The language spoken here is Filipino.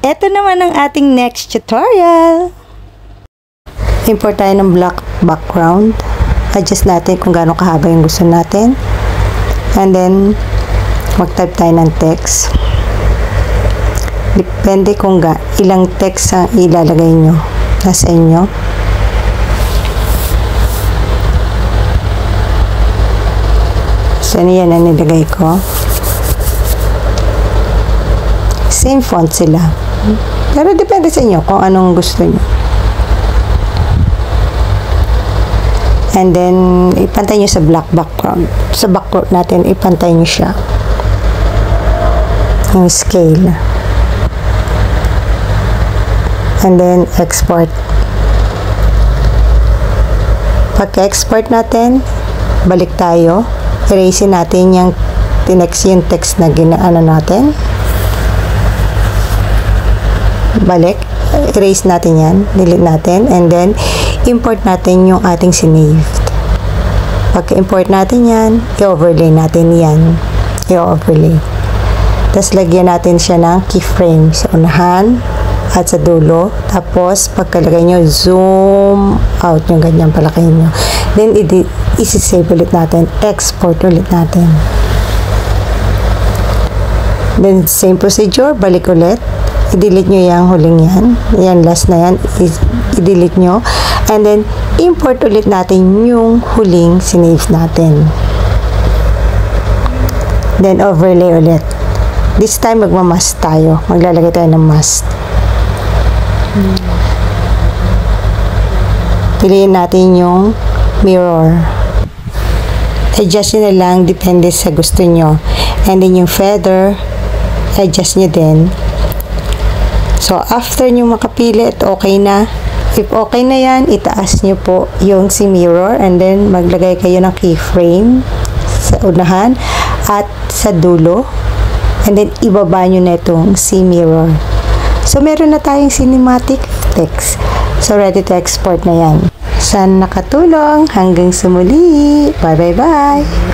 Ito naman ang ating next tutorial. Import tayo ng black background. Adjust natin kung gaano kahaba yung gusto natin. And then, mag-type tayo ng text. Depende kung ilang text ang ilalagay nyo. Nasa inyo. So, yan ang nilagay ko. Same font sila. Pero depende sa inyo kung anong gusto nyo. And then, ipantay nyo sa black background. Sa background natin, ipantay nyo siya. Yung scale. And then, export. Pagka-export natin, balik tayo. Erase natin yung text na ginaano natin. Balik. Erase natin yan. Delete natin. And then, import natin yung ating sinaved. Pagka-import natin yan, i-overlay natin yan. I-overlay. Tapos, lagyan natin siya ng keyframe sa unahan at sa dulo. Tapos, pagkalagay nyo, zoom out yung ganyan palaki nyo. Then, isi-save ulit natin. Export ulit natin. Then, same procedure. Balik ulit. I-delete nyo yung huling yan. Yan, last na yan. I-delete nyo. And then, import ulit natin yung huling sinave natin. Then, overlay ulit. This time, magmamask tayo. Maglalagay tayo ng mask. Piliin natin yung mirror. Adjust nyo na lang. Depende sa gusto nyo. And then, yung feather, adjust nyo din. So, after nyo makapili, okay na. If okay na yan, itaas nyo po yung si mirror and then maglagay kayo ng keyframe sa unahan at sa dulo. And then, ibaba nyo na itong si mirror. So, meron na tayong cinematic text. So, ready to export na yan. Sana nakatulong. Hanggang sa muli. Bye-bye-bye!